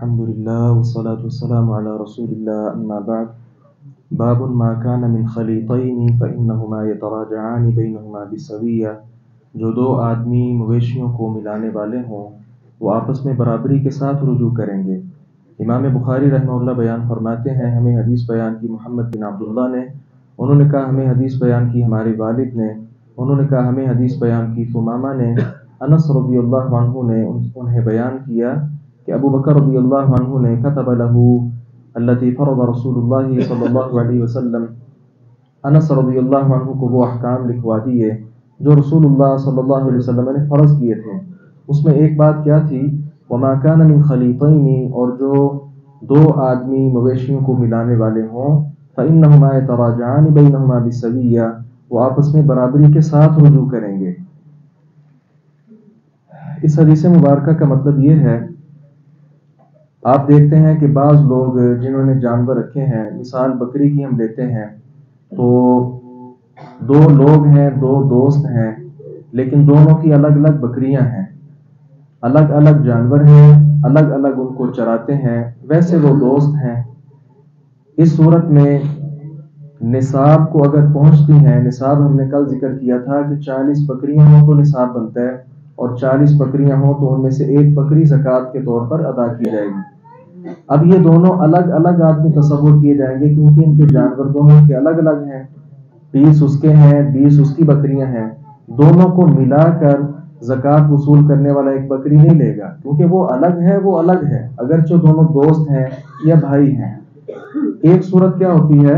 الحمدللہ والصلاة والسلام علی رسول اللہ اما بعد باب ما کان من خلیطین فإنہما یتراجعان بینہما بسویہ، جو دو آدمی مویشیوں کو ملانے والے ہوں وہ آپس میں برابری کے ساتھ رجوع کریں گے۔ امام بخاری رحمہ اللہ بیان فرماتے ہیں، ہمیں حدیث بیان کی محمد بن عبداللہ نے، انہوں نے کہا ہمیں حدیث بیان کی ہمارے والد نے، انہوں نے کہا ہمیں حدیث بیان کی ثمامہ نے، انس رضی اللہ عنہ نے انہیں بیان کیا کہ ابو بکر رضی اللہ عنہ نے کتب له التي فرض رسول اللہ صلی اللہ علیہ وسلم، انس رضی اللہ عنہ کو وہ احکام لکھوا دیے جو رسول اللہ صلی اللہ علیہ وسلم نے فرض کیے تھے۔ اس میں ایک بات کیا تھی؟ وما کان من خلیطین، اور جو دو آدمی مویشیوں کو ملانے والے ہوں، فإنہما یتراجعان بینہما بسویہ، وہ آپس میں برابری کے ساتھ رجوع کریں گے۔ اس حدیث مبارکہ کا مطلب یہ ہے، آپ دیکھتے ہیں کہ بعض لوگ جنہوں نے جانور رکھے ہیں، مثال بکری کی ہم لیتے ہیں، تو دو لوگ ہیں، دو دوست ہیں، لیکن دونوں کی الگ الگ بکریاں ہیں، الگ الگ جانور ہیں، الگ الگ ان کو چراتے ہیں، ویسے وہ دوست ہیں۔ اس صورت میں نصاب کو اگر پہنچتی ہیں، نصاب ہم نے کل ذکر کیا تھا کہ 40 بکریاں ہوں تو نصاب بنتا ہے، اور 40 بکریاں ہوں تو ان میں سے ایک بکری زکوٰۃ کے طور پر ادا کی جائے گی۔ اب یہ دونوں الگ الگ آدمی تصور کیے جائیں گے، کیونکہ ان کے جانور دونوں کے الگ الگ ہیں، 20 اس کے ہیں، 20 اس کی بکریاں ہیں، دونوں کو ملا کر زکوٰۃ وصول کرنے والا ایک بکری نہیں لے گا، کیونکہ وہ الگ ہے، وہ الگ ہے، اگرچہ دونوں دوست ہیں یا بھائی ہیں۔ ایک صورت کیا ہوتی ہے؟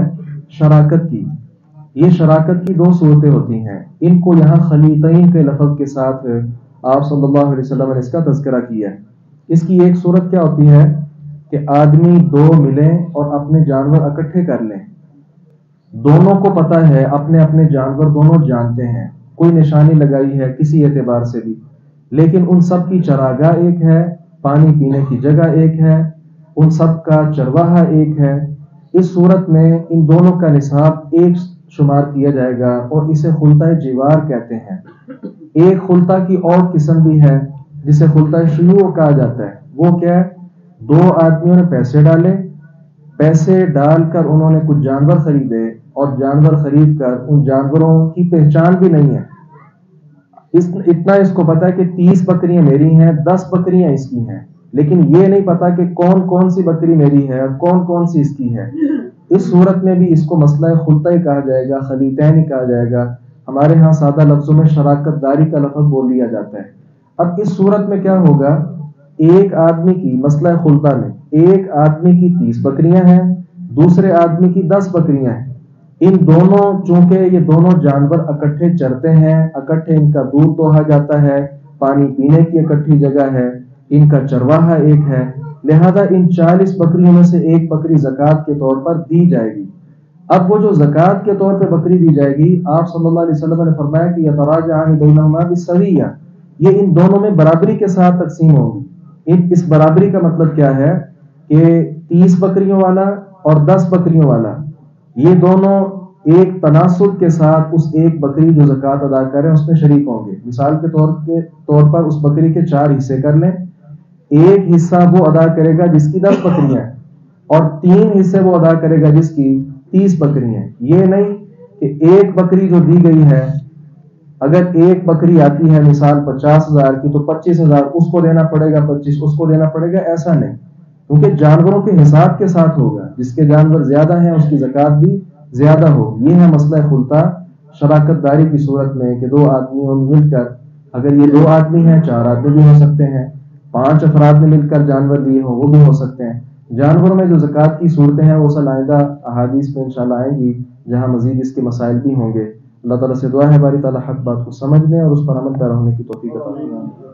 شراکت کی۔ یہ شراکت کی دو صورتیں ہوتی ہیں، ان کو یہاں خلیطین کے لفظ کے ساتھ آپ صلی اللہ علیہ وسلم نے اس کا تذکرہ کیا ہے۔ اس کی ایک صورت کیا ہوتی ہے کہ آدمی دو ملیں اور اپنے جانور اکٹھے کر لیں، دونوں کو پتہ ہے، اپنے اپنے جانور دونوں جانتے ہیں، کوئی نشانی لگائی ہے کسی اعتبار سے بھی، لیکن ان سب کی چراگاہ ایک ہے، پانی پینے کی جگہ ایک ہے، ان سب کا چرواہا ایک ہے۔ اس صورت میں ان دونوں کا نصاب ایک شمار کیا جائے گا اور اسے خلطہ جوار کہتے ہیں۔ ایک خلطہ کی اور قسم بھی ہے جسے خلطہ شیوع کہا جاتا ہے۔ وہ کیا ہے؟ دو آدمیوں نے پیسے ڈالے، پیسے ڈال کر انہوں نے کچھ جانور خریدے، اور جانور خرید کر ان جانوروں کی پہچان بھی نہیں ہے، اتنا اس کو پتا ہے کہ 30 بکریاں میری ہیں، 10 بکریاں اس کی ہیں، لیکن یہ نہیں پتا کہ کون کون سی بکری میری ہے اور کون کون سی اس کی ہے۔ اس صورت میں بھی اس کو مسئلہ خلطہ ہی کہا جائے گا، خلیطین ہی کہا جائے گا۔ ہمارے ہاں سادہ لفظوں میں شراکت داری کا لفظ بول لیا جاتا ہے۔ اب اس صورت میں کیا ہوگا؟ ایک آدمی کی، مسئلہ خلطہ میں ایک آدمی کی 30 بکریاں ہیں، دوسرے آدمی کی 10 بکریاں ہیں۔ ان دونوں، چونکہ یہ دونوں جانور اکٹھے چرتے ہیں، اکٹھے ان کا دودھ دوہا جاتا ہے، پانی پینے کی اکٹھی جگہ ہے، ان کا چرواہا ایک ہے، لہذا ان 40 بکریوں میں سے ایک بکری زکوٰۃ کے طور پر دی جائے گی۔ اب وہ جو زکوٰۃ کے طور پہ بکری دی جائے گی، آپ صلی اللہ علیہ وسلم نے فرمایا کہ یتراجعان بینہما بسویہ، یہ ان دونوں میں برابری کے ساتھ تقسیم ہوگی۔ اس برابری کا مطلب کیا ہے کہ 30 بکریوں والا اور 10 بکریوں والا، یہ دونوں ایک تناسب کے ساتھ اس ایک بکری جو زکوٰۃ ادا کریں اس میں شریک ہوں گے۔ مثال کے طور پر اس بکری کے 4 حصے کر لیں، ایک حصہ وہ ادا کرے گا جس کی 10 بکریاں ہیں، اور 3 حصے وہ ادا کرے گا جس کی 30 بکریاں ہیں۔ یہ نہیں کہ ایک بکری جو دی گئی ہے، اگر ایک بکری آتی ہے مثال 50,000 کی، تو 25,000 اس کو دینا پڑے گا، 25 اس کو دینا پڑے گا، ایسا نہیں، کیونکہ جانوروں کے حساب کے ساتھ ہوگا، جس کے جانور زیادہ ہیں اس کی زکوٰۃ بھی زیادہ ہوگی۔ یہ ہے مسئلہ خلطہ شراکت داری کی صورت میں کہ دو آدمیوں مل کر، اگر یہ 2 آدمی ہیں، 4 آدمی بھی ہو سکتے ہیں، 5 افراد نے مل کر جانور لیے ہوں وہ بھی ہو سکتے ہیں۔ جانوروں میں جو زکوٰۃ کی صورتیں ہیں وہ آئندہ احادیث میں انشاءاللہ آئیں گی، جہاں مزید اس کے مسائل بھی ہوں گے۔ اللہ تعالیٰ سے دعا ہے باری تعالیٰ حق بات کو سمجھنے اور اس پر عمل پیرا ہونے کی توفیق عطا فرمائے۔